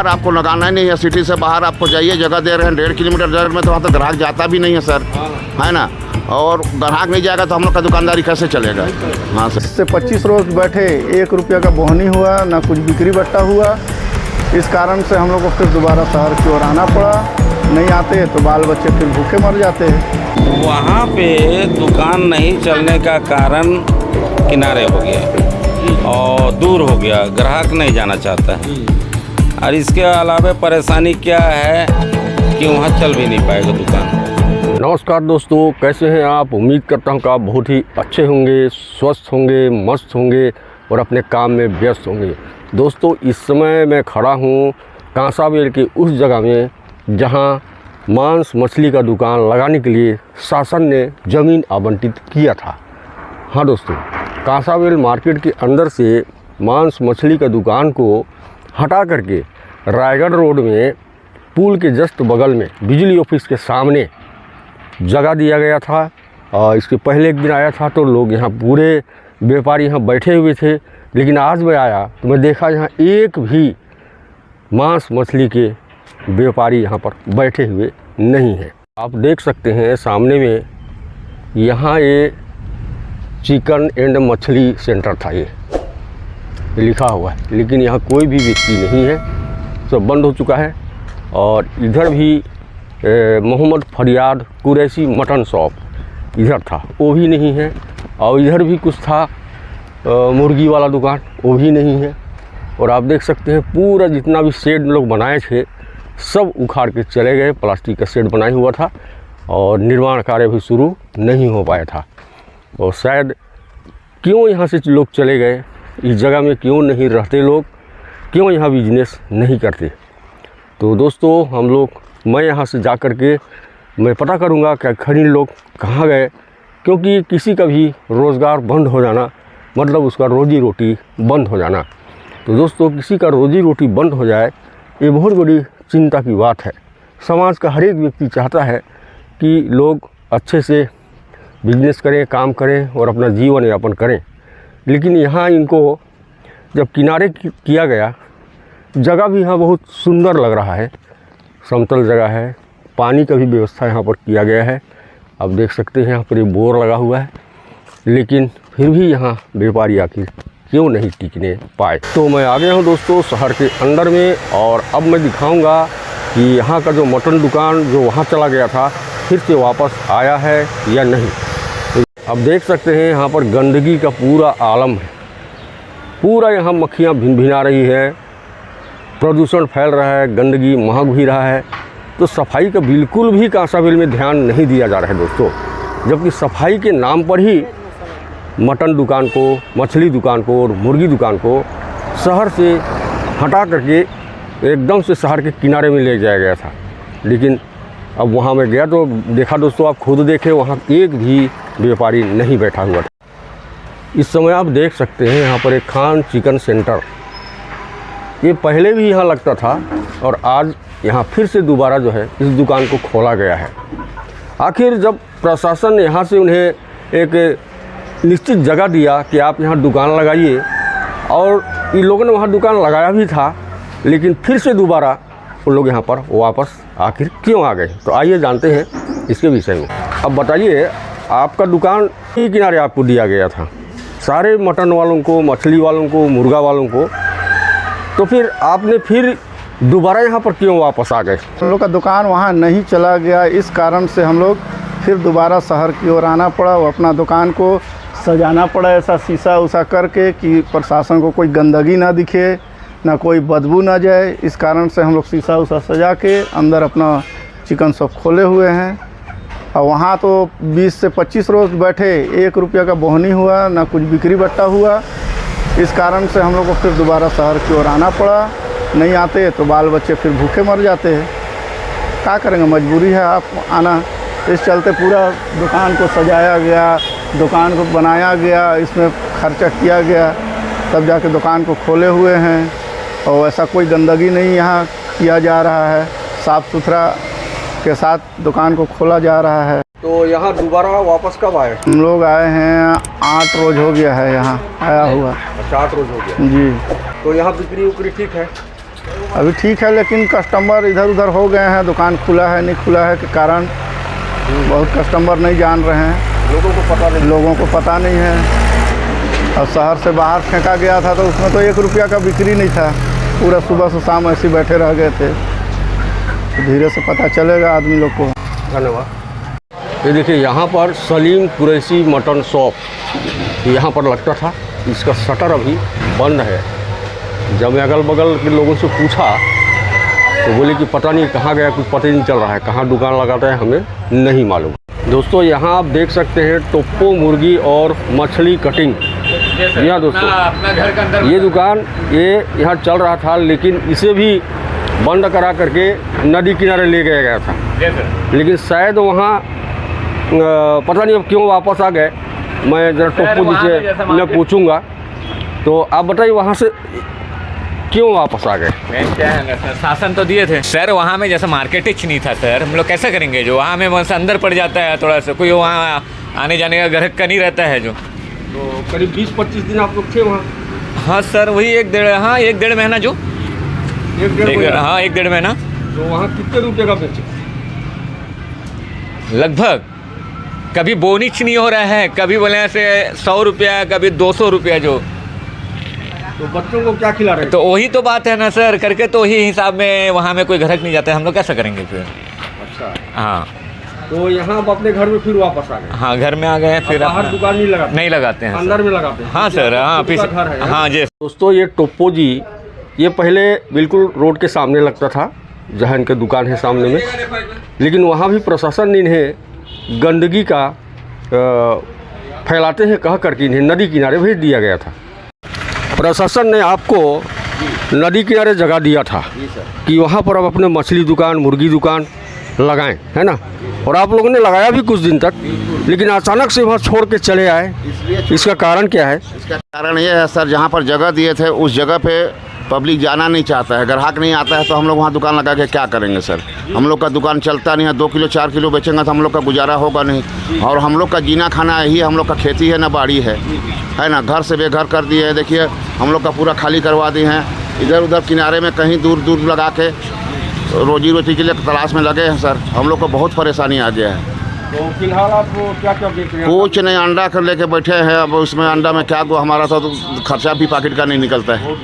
बाहर आपको लगाना ही नहीं है, सिटी से बाहर आपको जाइए, जगह दे रहे हैं 1.5 किलोमीटर जगह में, तो वहाँ तो ग्राहक जाता भी नहीं है सर, है ना। और ग्राहक नहीं जाएगा तो हम लोग का दुकानदारी कैसे चलेगा। हाँ सर। इससे 25 रोज बैठे 1 रुपया का बोहनी हुआ, ना कुछ बिक्री बट्टा हुआ। इस कारण से हम लोग को फिर दोबारा शहर की ओर आना पड़ा। नहीं आते तो बाल बच्चे फिर भूखे मर जाते हैं। वहाँ पे दुकान नहीं चलने का कारण किनारे हो गया और दूर हो गया, ग्राहक नहीं जाना चाहता है। और इसके अलावा परेशानी क्या है कि वहाँ चल भी नहीं पाएगा दुकान। नमस्कार दोस्तों, कैसे हैं आप। उम्मीद करता हूं कि आप बहुत ही अच्छे होंगे, स्वस्थ होंगे, मस्त होंगे और अपने काम में व्यस्त होंगे। दोस्तों, इस समय मैं खड़ा हूं कांसाबेल के उस जगह में जहां मांस मछली का दुकान लगाने के लिए शासन ने ज़मीन आवंटित किया था। हाँ दोस्तों, कांसाबेल मार्केट के अंदर से मांस मछली का दुकान को हटा करके रायगढ़ रोड में पुल के जस्ट बगल में बिजली ऑफिस के सामने जगह दिया गया था। और इसके पहले एक दिन आया था तो लोग यहाँ पूरे व्यापारी यहाँ बैठे हुए थे, लेकिन आज मैं आया तो मैं देखा यहाँ एक भी मांस मछली के व्यापारी यहाँ पर बैठे हुए नहीं हैं। आप देख सकते हैं सामने में यहाँ ये चिकन एंड मछली सेंटर था, ये लिखा हुआ है, लेकिन यहाँ कोई भी व्यक्ति नहीं है, सब बंद हो चुका है। और इधर भी मोहम्मद फरियाद कुरैशी मटन शॉप इधर था, वो भी नहीं है। और इधर भी कुछ था मुर्गी वाला दुकान, वो भी नहीं है। और आप देख सकते हैं पूरा जितना भी शेड लोग बनाए थे सब उखाड़ के चले गए। प्लास्टिक का शेड बनाया हुआ था और निर्माण कार्य भी शुरू नहीं हो पाया था। और शायद क्यों यहाँ से लोग चले गए, इस जगह में क्यों नहीं रहते लोग, क्यों यहाँ बिजनेस नहीं करते। तो दोस्तों मैं यहाँ से जा कर के मैं पता करूँगा कि खरीद लोग कहाँ गए, क्योंकि किसी का भी रोज़गार बंद हो जाना मतलब उसका रोजी रोटी बंद हो जाना। तो दोस्तों, किसी का रोजी रोटी बंद हो जाए ये बहुत बड़ी चिंता की बात है। समाज का हर एक व्यक्ति चाहता है कि लोग अच्छे से बिजनेस करें, काम करें और अपना जीवन यापन करें। लेकिन यहाँ इनको जब किनारे किया गया, जगह भी यहाँ बहुत सुंदर लग रहा है, समतल जगह है, पानी का भी व्यवस्था यहाँ पर किया गया है। आप देख सकते हैं यहाँ पर एक बोर लगा हुआ है, लेकिन फिर भी यहाँ व्यापारी आखिर क्यों नहीं टिकने पाए। तो मैं आ गया हूँ दोस्तों शहर के अंदर में, और अब मैं दिखाऊंगा कि यहाँ का जो मटन दुकान जो वहाँ चला गया था फिर से वापस आया है या नहीं। तो अब देख सकते हैं यहाँ पर गंदगी का पूरा आलम है, पूरा यहाँ मक्खियाँ भिनभिना रही है, प्रदूषण फैल रहा है, गंदगी महक भी रहा है। तो सफाई का बिल्कुल भी कांसाबेल में ध्यान नहीं दिया जा रहा है दोस्तों, जबकि सफाई के नाम पर ही मटन दुकान को, मछली दुकान को और मुर्गी दुकान को शहर से हटा करके एकदम से शहर के किनारे में ले जाया गया था। लेकिन अब वहाँ मैं गया तो देखा दोस्तों, आप खुद देखें, वहाँ एक भी व्यापारी नहीं बैठा हुआ था। इस समय आप देख सकते हैं यहाँ पर एक खान चिकन सेंटर, ये पहले भी यहाँ लगता था और आज यहाँ फिर से दोबारा जो है इस दुकान को खोला गया है। आखिर जब प्रशासन ने यहाँ से उन्हें एक निश्चित जगह दिया कि आप यहाँ दुकान लगाइए, और इन लोगों ने वहाँ दुकान लगाया भी था, लेकिन फिर से दोबारा उन लोग यहाँ पर वापस आखिर क्यों आ गए, तो आइए जानते हैं इसके विषय में। अब बताइए, आपका दुकान ही किनारे आपको दिया गया था, सारे मटन वालों को, मछली वालों को, मुर्गा वालों को, तो फिर आपने फिर दोबारा यहाँ पर क्यों वापस आ गए। हम लोग का दुकान वहाँ नहीं चला गया, इस कारण से हम लोग फिर दोबारा शहर की ओर आना पड़ा। वो अपना दुकान को सजाना पड़ा ऐसा शीशा उसा करके कि प्रशासन को कोई गंदगी ना दिखे, ना कोई बदबू ना जाए। इस कारण से हम लोग शीशा उसा सजा के अंदर अपना चिकन शॉप खोले हुए हैं। और वहाँ तो 20 से 25 रोज बैठे 1 रुपया का बोहनी हुआ, ना कुछ बिक्री बट्टा हुआ। इस कारण से हम लोग को फिर दोबारा शहर की ओर आना पड़ा। नहीं आते तो बाल बच्चे फिर भूखे मर जाते हैं, क्या करेंगे, मजबूरी है आप आना। इस चलते पूरा दुकान को सजाया गया, दुकान को बनाया गया, इसमें खर्चा किया गया, तब जाके दुकान को खोले हुए हैं। और ऐसा कोई गंदगी नहीं यहाँ किया जा रहा है, साफ़ सुथरा के साथ दुकान को खोला जा रहा है। तो यहाँ दोबारा वापस कब आए। हम लोग आए हैं 8 रोज हो गया है यहाँ आया हुआ। 8 रोज हो गया जी। तो यहाँ बिक्री उक्री ठीक है। अभी ठीक है, लेकिन कस्टमर इधर उधर हो गए हैं, दुकान खुला है नहीं खुला है के कारण बहुत कस्टमर नहीं जान रहे हैं, लोगों को पता नहीं है। और शहर से बाहर फेंका गया था तो उसमें तो 1 रुपया का बिक्री नहीं था, पूरा सुबह से शाम ऐसे बैठे रह गए थे। तो धीरे से पता चलेगा आदमी लोग को। धन्यवाद। ये देखिए यहाँ पर सलीम कुरैशी मटन शॉप यहाँ पर लगता था, इसका शटर अभी बंद है। जब मैं अगल बगल के लोगों से पूछा तो बोले कि पता नहीं कहाँ गया, कुछ पता ही नहीं चल रहा है, कहाँ दुकान लगाता है हमें नहीं मालूम। दोस्तों यहाँ आप देख सकते हैं टोप्पो मुर्गी और मछली कटिंग। जी हाँ दोस्तों, अपना घर के अंदर ये दुकान ये यहाँ चल रहा था, लेकिन इसे भी बंद करा करके नदी किनारे ले गया था। लेकिन शायद वहाँ पता नहीं अब क्यों वापस आ गए। मैं ज़रा टोप्पो जी से मैं पूछूंगा। तो आप बताइए वहाँ से क्यों वापस आ गए? क्या है ना सर, शासन तो दिए थे सर, वहाँ में जैसा मार्केट ही नहीं था सर, हम लोग कैसे करेंगे? जो वहाँ में बस अंदर पड़ जाता है थोड़ा सा, कोई वहाँ आने जाने का ग्राहक का नहीं रहता है जो। तो करीब 20-25 दिन आप लोग थे वहाँ? हाँ सर, वही 1-1.5 महीना जो 1-1.5 महीना। हाँ 1-1.5 महीना। तो वहाँ कितने रुपये का बेचे? लगभग कभी बोनिच नहीं हो रहा है, कभी बोले ऐसे 100 रुपया, कभी 200 रुपया जो। तो बच्चों को क्या खिला रहे हैं? तो वही तो बात है ना सर, करके तो वही हिसाब में वहाँ में कोई ग्राहक नहीं जाता है, हम लोग कैसा करेंगे फिर? अच्छा, हाँ तो यहाँ आप अपने घर में फिर वापस आ गए? हाँ घर में आ गए फिर। बाहर दुकान नहीं लगाते? नहीं लगाते हैं अंदर में लगाते हैं? हाँ सर, हाँ पीछे घर है। हाँ जी। दोस्तों ये टोप्पो जी ये पहले बिल्कुल रोड के सामने लगता था, जहाँ इनके दुकान है सामने में, लेकिन वहाँ भी प्रशासन ने इन्हें गंदगी का फैलाते हैं कह करके इन्हें नदी किनारे भेज दिया गया था। प्रशासन ने आपको नदी किनारे जगह दिया था कि वहाँ पर आप अपने मछली दुकान मुर्गी दुकान लगाएं, है ना, और आप लोगों ने लगाया भी कुछ दिन तक, लेकिन अचानक से वहाँ छोड़ के चले आए। इसका कारण क्या है? इसका कारण ये है सर, जहाँ पर जगह दिए थे उस जगह पे पब्लिक जाना नहीं चाहता है, ग्राहक नहीं आता है, तो हम लोग वहाँ दुकान लगा के क्या करेंगे सर? हम लोग का दुकान चलता नहीं है, 2 किलो 4 किलो बेचेंगे तो हम लोग का गुजारा होगा नहीं। और हम लोग का जीना खाना यही, हम लोग का खेती है ना बाड़ी है ना। घर से बेघर कर दिए हैं, देखिए हम लोग का पूरा खाली करवा दिए हैं। इधर उधर किनारे में कहीं दूर दूर लगा के रोजी रोटी के लिए तलाश में लगे हैं सर। हम लोग को बहुत परेशानी आ गया है। तो फिलहाल आप क्या क्या बेच रहे हैं? कुछ नहीं, अंडा कर लेके बैठे हैं। अब उसमें अंडा में क्या को हमारा तो खर्चा भी पॉकेट का नहीं निकलता है।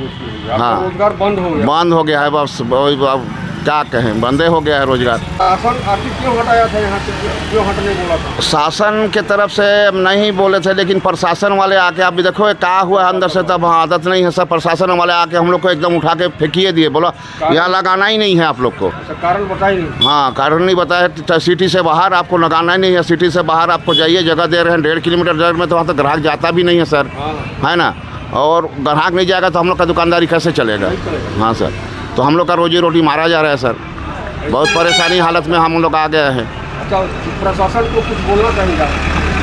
हाँ, रोजगार बंद हो गया है बस। अब क्या कहें, बंदे हो गया है रोजगार। शासन आखिर क्यों हटाया था यहाँ से, क्यों हटने बोला था? शासन के तरफ से नहीं बोले थे, लेकिन प्रशासन वाले आके, आप भी देखो क्या हुआ अंदर से, तब आदत नहीं है सब। प्रशासन वाले आके हम लोग को एकदम उठा के फेंकिए दिए, बोला यहाँ लगाना ही नहीं है आप लोग को। कारण बताइए नहीं? हाँ, कारण नहीं बताया। सिटी से बाहर आपको लगाना ही नहीं है, सिटी से बाहर आपको जाइए, जगह दे रहे हैं 1.5 किलोमीटर दूर में, तो वहाँ तक ग्राहक जाता भी नहीं है सर, है ना। और ग्राहक नहीं जाएगा तो हम लोग का दुकानदारी कैसे चलेगा? हाँ सर, तो हम लोग का रोजी रोटी मारा जा रहा है सर। बहुत परेशानी हालत में हम लोग आ गए हैं। अच्छा, प्रशासन को कुछ बोलना चाहिए?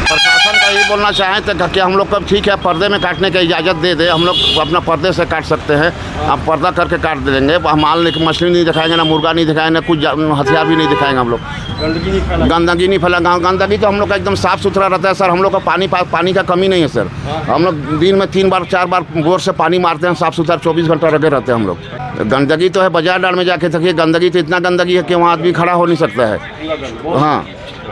प्रशासन का ये बोलना चाहें तो कि हम लोग का ठीक है, पर्दे में काटने की इजाज़त दे दे। हम लोग अपना पर्दे से काट सकते हैं, आप पर्दा करके काट दे देंगे। हम माल लेकर मछली नहीं दिखाएंगे, ना मुर्गा नहीं दिखाएंगे, ना कुछ हथियार भी नहीं दिखाएंगे हम लोग। गंदगी नहीं फैलाएंगे। गंदगी तो हम लोग का एकदम साफ़ सुथरा रहता है सर। हम लोग का पानी का कमी नहीं है सर। हम लोग दिन में 3 बार 4 बार बोर से पानी मारते हैं, साफ़ सुथरा 24 घंटा लगे रहते हैं हम लोग। गंदगी तो है, बाजार डाल में जाके देखिए, गंदगी तो इतना गंदगी है कि वहाँ आदमी खड़ा हो नहीं सकता है। हाँ,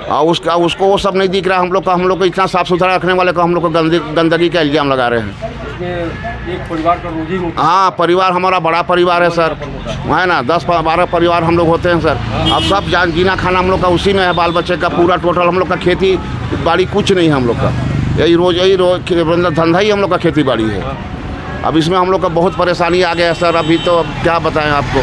और उसको वो सब नहीं दिख रहा। हम लोग को इतना साफ़ सुथरा रखने वाले को हम लोग को गंदगी का इल्ज़ाम लगा रहे हैं। एक परिवार का रोजी रोटी? हाँ, परिवार हमारा बड़ा परिवार है सर, है ना। 10-12 परिवार हम लोग होते हैं सर। अब सब जीना खाना हम लोग का उसी में है, बाल बच्चे का पूरा टोटल। हम लोग का खेती बाड़ी कुछ नहीं है हम लोग का, यही रोज धंधा ही हम लोग का खेती बाड़ी है। अब इसमें हम लोग का बहुत परेशानी आ गया है सर। अभी तो अब क्या बताएं आपको,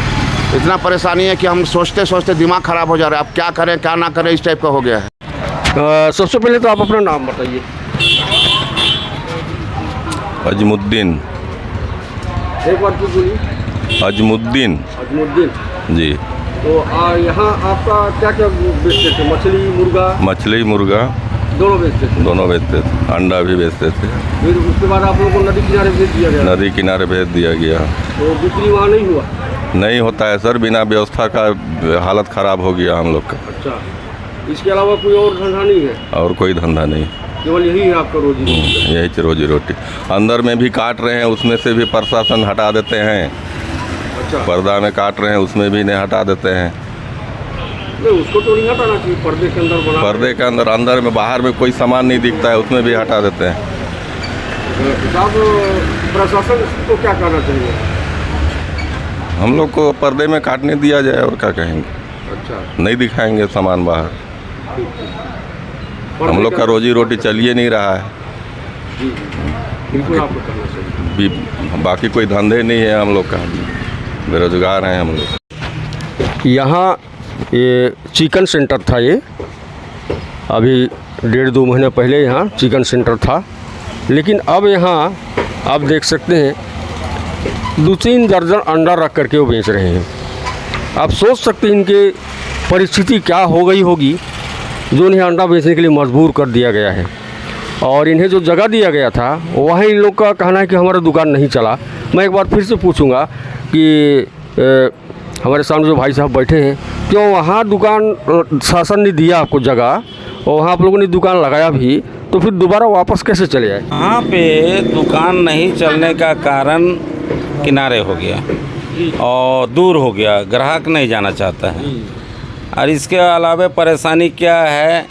इतना परेशानी है कि हम सोचते सोचते दिमाग ख़राब हो जा रहा है। अब क्या करें क्या ना करें, इस टाइप का हो गया है। सबसे पहले तो आप अपना नाम बताइए। अजमुद्दीन। एक बार क्यों बोलिए? अजमुद्दीन जी। तो यहाँ आपका क्या क्या बेचते थे? मछली मुर्गा? मछली मुर्गा दोनों बेचते थे? दोनों बेचते थे, अंडा भी बेचते थे। फिर उसके बाद आप लोगों को नदी किनारे भेज दिया गया? नदी किनारे भेज दिया गया। तो बिक्री वहाँ नहीं हुआ? नहीं होता है सर, बिना व्यवस्था का हालत ख़राब हो गया हम लोग का। अच्छा, इसके अलावा कोई और धंधा नहीं है? और कोई धंधा नहीं, केवल यही है आपका रोजी रोटी? यही रोजी रोटी। अंदर में भी काट रहे हैं, उसमें से भी प्रशासन हटा देते हैं। अच्छा। पर्दा में काट रहे हैं उसमें भी इन्हें हटा देते हैं। नहीं, उसको तो नहीं हटाना चाहिए, पर्दे के अंदर बना। पर्दे के अंदर में बाहर में कोई सामान नहीं दिखता है उसमें भी हटा देते हैं। साहब, प्रशासन को क्या करना चाहिए? हम लोग को पर्दे में काटने दिया जाए और क्या कहेंगे। अच्छा, नहीं दिखाएंगे सामान बाहर। हम लोग का रोजी रोटी चलिए नहीं रहा है। बिल्कुल आपको करना चाहिए। बाकी कोई धंधे नहीं है हम लोग का, बेरोजगार हैं हम लोग। यहाँ ये चिकन सेंटर था, ये अभी 1.5-2 महीने पहले यहाँ चिकन सेंटर था, लेकिन अब यहाँ आप देख सकते हैं 2-3 दर्जन अंडा रख करके वो बेच रहे हैं। आप सोच सकते हैं इनके परिस्थिति क्या हो गई होगी जो इन्हें अंडा बेचने के लिए मजबूर कर दिया गया है। और इन्हें जो जगह दिया गया था वहाँ इन लोग का कहना है कि हमारा दुकान नहीं चला। मैं एक बार फिर से पूछूंगा कि हमारे सामने जो भाई साहब बैठे हैं, क्यों वहाँ दुकान शासन ने दिया आपको जगह और वहाँ आप लोगों ने दुकान लगाया भी, तो फिर दोबारा वापस कैसे चले आए? यहाँ पे दुकान नहीं चलने का कारण किनारे हो गया और दूर हो गया, ग्राहक नहीं जाना चाहता है। और इसके अलावा परेशानी क्या है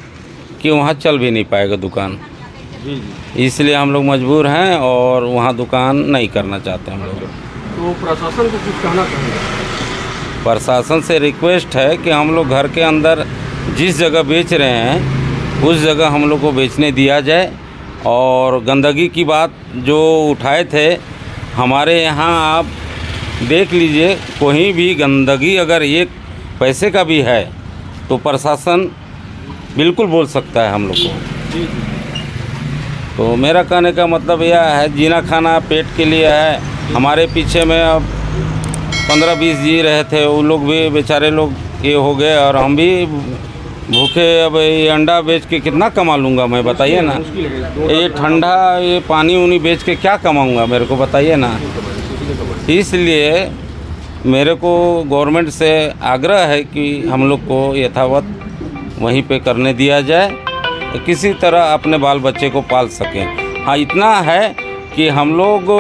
कि वहाँ चल भी नहीं पाएगा दुकान, इसलिए हम लोग मजबूर हैं और वहाँ दुकान नहीं करना चाहते हम लोग। तो प्रशासन को कुछ कहना चाहिए? प्रशासन से रिक्वेस्ट है कि हम लोग घर के अंदर जिस जगह बेच रहे हैं उस जगह हम लोग को बेचने दिया जाए। और गंदगी की बात जो उठाए थे, हमारे यहाँ आप देख लीजिए, कोई भी गंदगी अगर 1 पैसे का भी है तो प्रशासन बिल्कुल बोल सकता है हम लोग को। तो मेरा कहने का मतलब यह है, जीना खाना पेट के लिए है। हमारे पीछे में अब 15-20 जी रहे थे, वो लोग भी बेचारे लोग ये हो गए और हम भी भूखे। अब ये अंडा बेच के कितना कमा लूँगा मैं, बताइए ना। ये ठंडा ये पानी उनी बेच के क्या कमाऊँगा, मेरे को बताइए ना। इसलिए मेरे को गवर्नमेंट से आग्रह है कि हम लोग को यथावत वहीं पे करने दिया जाए, किसी तरह अपने बाल बच्चे को पाल सकें। हाँ, इतना है कि हम लोग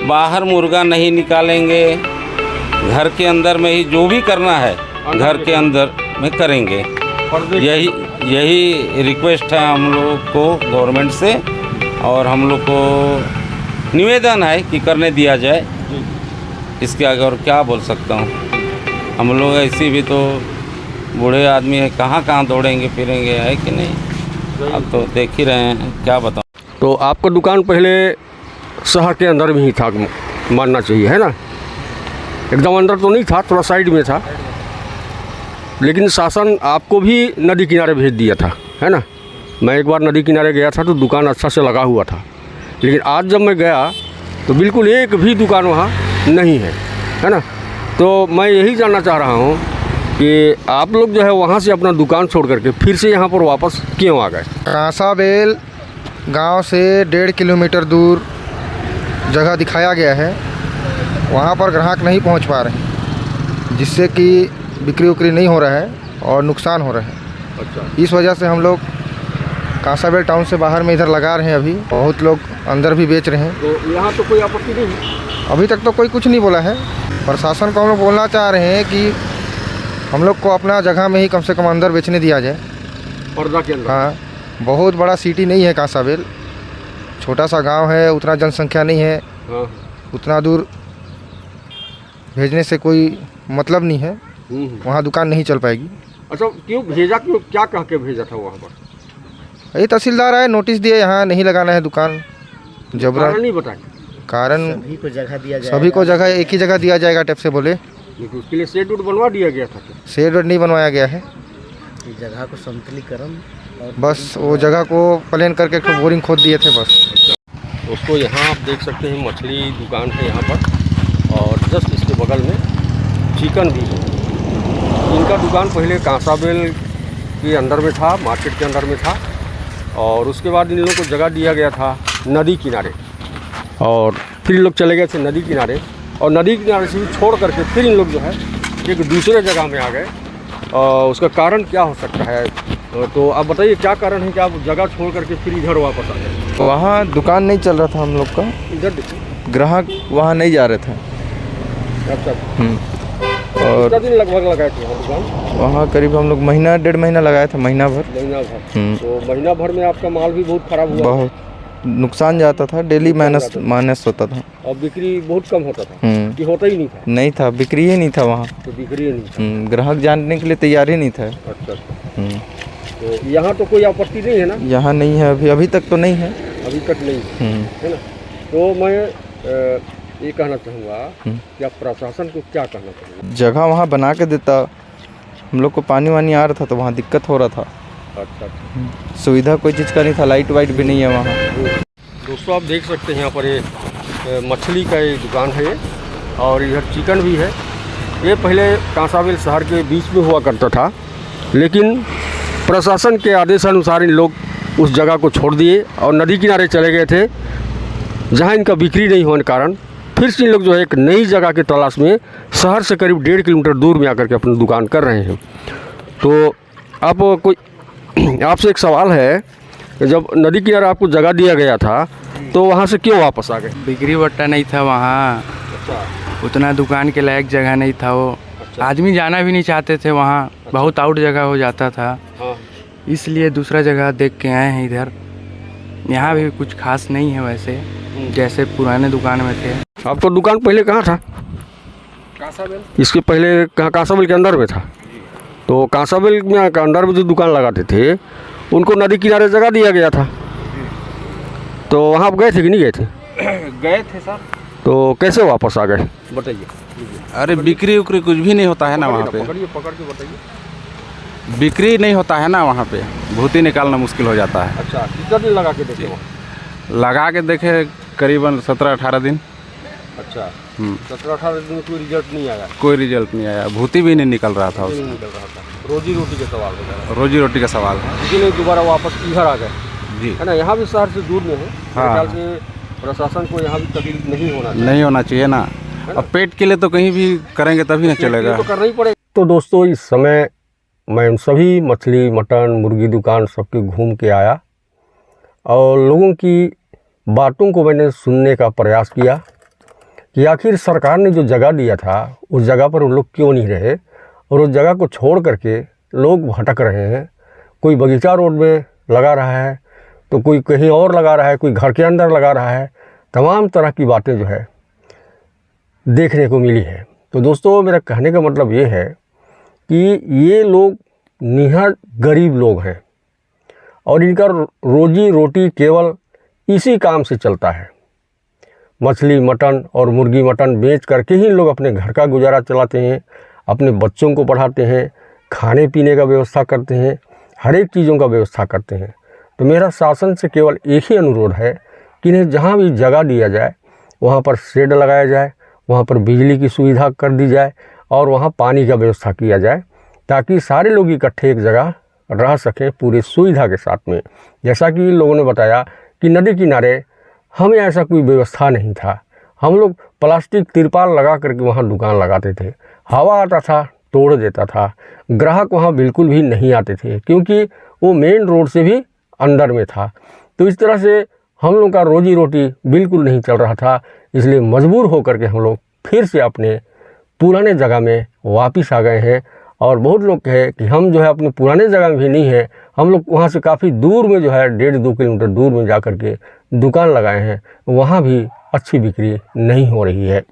बाहर मुर्गा नहीं निकालेंगे, घर के अंदर में ही जो भी करना है घर के अंदर में करेंगे। यही रिक्वेस्ट है हम लोग को गवर्नमेंट से, और हम लोग को निवेदन है कि करने दिया जाए। इसके आगे और क्या बोल सकता हूँ। हम लोग ऐसे भी तो बूढ़े आदमी है, कहाँ कहाँ दौड़ेंगे फिरेंगे, है कि नहीं। अब तो देख ही रहे हैं, क्या बताऊँ। तो आपका दुकान पहले शहर के अंदर में ही था, मानना चाहिए, है ना? एकदम अंदर तो नहीं था, थोड़ा साइड में था, लेकिन शासन आपको भी नदी किनारे भेज दिया था, है ना? मैं एक बार नदी किनारे गया था तो दुकान अच्छा से लगा हुआ था, लेकिन आज जब मैं गया तो बिल्कुल एक भी दुकान वहाँ नहीं है ना? तो मैं यही जानना चाह रहा हूँ कि आप लोग जो है वहाँ से अपना दुकान छोड़ करके फिर से यहाँ पर वापस क्यों आ गए? कांसाबेल गांव से 1.5 किलोमीटर दूर जगह दिखाया गया है, वहाँ पर ग्राहक नहीं पहुँच पा रहे हैं, जिससे कि बिक्री उक्री नहीं हो रहा है और नुकसान हो रहा है। अच्छा। इस वजह से हम लोग कांसाबेल टाउन से बाहर में इधर लगा रहे हैं। अभी बहुत लोग अंदर भी बेच रहे हैं। तो यहाँ तो कोई आपत्ति नहीं है? अभी तक तो कोई कुछ नहीं बोला है। प्रशासन को हम लोग बोलना चाह रहे हैं कि हम लोग को अपना जगह में ही कम से कम अंदर बेचने दिया जाए, पर्दा के अंदर। हाँ, बहुत बड़ा सिटी नहीं है कांसाबेल, छोटा सा गांव है, उतना जनसंख्या नहीं है। हाँ। उतना दूर भेजने से कोई मतलब नहीं है, वहाँ दुकान नहीं चल पाएगी। अच्छा, क्यों भेजा, क्यों, क्या कह के भेजा था वहाँ पर? ये तहसीलदार आए, नोटिस दिए यहाँ नहीं लगाना है दुकान, जबरन। कारण नहीं बताए? कारण सभी को जगह एक ही जगह दिया जाएगा टाइप से बोले। लेकिन उसके लिए शेड उड बनवा दिया गया था क्या? शेड वेड नहीं बनवाया गया है, जगह को समतलीकरण और बस वो जगह को प्लेन करके बोरिंग खोद दिए थे बस। दोस्तों, यहाँ आप देख सकते हैं मछली दुकान है यहाँ पर, और जस्ट इसके बगल में चिकन भी है। इनका दुकान पहले कांसाबेल के अंदर में था, मार्केट के अंदर में था, और उसके बाद इन लोगों को जगह दिया गया था नदी किनारे, और फिर इन लोग चले गए थे नदी किनारे, और नदी किनारे से भी छोड़ करके फिर इन लोग जो है एक दूसरे जगह में आ गए। और उसका कारण क्या हो सकता है, तो आप बताइए क्या कारण है कि आप जगह छोड़ करके फिर इधर वापस आ गए? वहाँ दुकान नहीं चल रहा था हम लोग का, इधर देखिए, ग्राहक वहाँ नहीं जा रहे थे। अच्छा। और कितना दिन लगभग लगाए थे वहाँ दुकान? वहाँ करीब हम लोग महीना 1.5 महीना लगाया था, महीना भर। महीना भर। तो महीना भर में आपका माल भी बहुत खराब हुआ? बहुत नुकसान जाता था, डेली माइनस होता था। और बिक्री बहुत कम होता था कि होता ही नहीं था? नहीं था, बिक्री ही नहीं था वहाँ। तो बिक्री ही नहीं था। ग्राहक जानने के लिए तैयार ही नहीं था। अच्छा। तो यहाँ तो कोई आपत्ति नहीं है ना? यहाँ नहीं है, अभी तक तो नहीं है। अभी तक नहीं है ना? तो मैं ये कहना चाहूँगा कि आप प्रशासन को क्या कहना चाहूँगा? जगह वहाँ बना के देता, हम लोग को पानी वानी आ रहा था तो वहाँ दिक्कत हो रहा था। अच्छा। सुविधा कोई चीज़ का नहीं था, लाइट वाइट भी नहीं है वहाँ। दोस्तों आप देख सकते हैं यहाँ पर ये मछली का एक दुकान है ये, और इधर चिकन भी है। ये पहले कांसाबेल शहर के बीच में हुआ करता था, लेकिन प्रशासन के आदेशानुसार इन लोग उस जगह को छोड़ दिए और नदी किनारे चले गए थे, जहाँ इनका बिक्री नहीं होने के कारण फिर से इन लोग जो है एक नई जगह की तलाश में शहर से करीब 1.5 किलोमीटर दूर में आकर के अपनी दुकान कर रहे हैं। तो आपसे एक सवाल है, जब नदी किनारे आपको जगह दिया गया था तो वहाँ से क्यों वापस आ गए? बिक्री बट्टा नहीं था वहाँ। अच्छा। उतना दुकान के लायक जगह नहीं था वो। अच्छा। आदमी जाना भी नहीं चाहते थे वहाँ। बहुत आउट जगह हो जाता था। हाँ। इसलिए दूसरा जगह देख के आए हैं इधर। यहाँ भी कुछ खास नहीं है वैसे, जैसे पुराने दुकान में थे। आपका दुकान पहले कहाँ था? कांसाबेल। इसके पहले कहाँ? कांसाबेल के अंदर में था। तो कांसाबेल में अंदर में जो दुकान लगाते थे उनको नदी किनारे जगह दिया गया था, तो वहाँ आप गए थे कि नहीं गए थे? गए थे सर। तो कैसे वापस आ गए बताइए? अरे बिक्री उक्री कुछ भी नहीं होता है ना वहाँ पे। पकड़ के बताइए। बिक्री नहीं होता है ना वहाँ पे, भूती निकालना मुश्किल हो जाता है। अच्छा, कितना दिन लगा के देखे वहाँ? लगा के देखे करीबन 17-18 दिन। अच्छा। 17-18 दिन में कोई रिजल्ट नहीं आया? कोई रिजल्ट नहीं आया, भूती भी नहीं निकल रहा था नहीं उसमें। निकल रहा था। रोजी रोटी के सवाल हो रहा है। रोजी रोटी का सवाल है इसीलिए दोबारा वापस इधर आ गए, जी। है ना? यहाँ भी शहर से दूर में है। हाँ। मेरे ख्याल से प्रशासन को यहाँ भी तकलीफ नहीं होना चाहिए। नहीं होना चाहिए ना। अब पेट के लिए तो कहीं भी करेंगे तभी ना चलेगा। तो करना ही पड़ेगा। तो दोस्तों इस समय मैं सभी मछली मटन मुर्गी दुकान सबके घूम के आया और लोगों की बातों को मैंने सुनने का प्रयास किया कि आखिर सरकार ने जो जगह दिया था उस जगह पर उन लोग क्यों नहीं रहे और उस जगह को छोड़ करके लोग भटक रहे हैं। कोई बगीचा रोड में लगा रहा है तो कोई कहीं और लगा रहा है, कोई घर के अंदर लगा रहा है। तमाम तरह की बातें जो है देखने को मिली है। तो दोस्तों मेरा कहने का मतलब ये है कि ये लोग निहर गरीब लोग हैं और इनका रोजी रोटी केवल इसी काम से चलता है। मछली मटन और मुर्गी मटन बेच करके ही लोग अपने घर का गुजारा चलाते हैं, अपने बच्चों को पढ़ाते हैं, खाने पीने का व्यवस्था करते हैं, हर एक चीज़ों का व्यवस्था करते हैं। तो मेरा शासन से केवल एक ही अनुरोध है कि इन्हें जहाँ भी जगह दिया जाए वहाँ पर शेड लगाया जाए, वहाँ पर बिजली की सुविधा कर दी जाए और वहाँ पानी का व्यवस्था किया जाए ताकि सारे लोग इकट्ठे एक जगह रह सकें पूरी सुविधा के साथ में। जैसा कि लोगों ने बताया कि नदी किनारे हमें ऐसा कोई व्यवस्था नहीं था। हम लोग प्लास्टिक तिरपाल लगा करके वहाँ दुकान लगाते थे, हवा आता था तोड़ देता था, ग्राहक वहाँ बिल्कुल भी नहीं आते थे क्योंकि वो मेन रोड से भी अंदर में था। तो इस तरह से हम लोग का रोजी रोटी बिल्कुल नहीं चल रहा था। इसलिए मजबूर होकर के हम लोग फिर से अपने पुराने जगह में वापस आ गए हैं और बहुत लोग कहे कि हम जो है अपने पुराने जगह में भी नहीं है, हम लोग वहाँ से काफ़ी दूर में जो है 1.5-2 किलोमीटर दूर में जा कर के दुकान लगाए हैं, वहाँ भी अच्छी बिक्री नहीं हो रही है।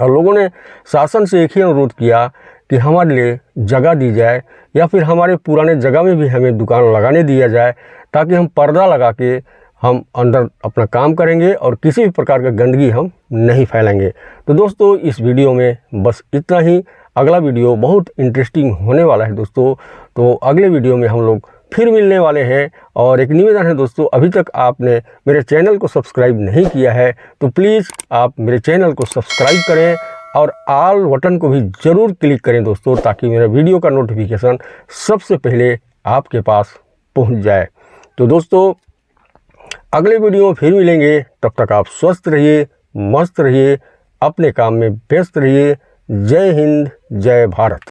और लोगों ने शासन से एक ही अनुरोध किया कि हमारे लिए जगह दी जाए या फिर हमारे पुराने जगह में भी हमें दुकान लगाने दिया जाए ताकि हम पर्दा लगा के हम अंदर अपना काम करेंगे और किसी भी प्रकार का गंदगी हम नहीं फैलाएंगे। तो दोस्तों इस वीडियो में बस इतना ही। अगला वीडियो बहुत इंटरेस्टिंग होने वाला है दोस्तों। तो अगले वीडियो में हम लोग फिर मिलने वाले हैं। और एक निवेदन है दोस्तों, अभी तक आपने मेरे चैनल को सब्सक्राइब नहीं किया है तो प्लीज़ आप मेरे चैनल को सब्सक्राइब करें और ऑल बटन को भी ज़रूर क्लिक करें दोस्तों, ताकि मेरा वीडियो का नोटिफिकेशन सबसे पहले आपके पास पहुंच जाए। तो दोस्तों अगले वीडियो में फिर मिलेंगे, तब तक आप स्वस्थ रहिए, मस्त रहिए, अपने काम में व्यस्त रहिए। जय हिंद, जय भारत।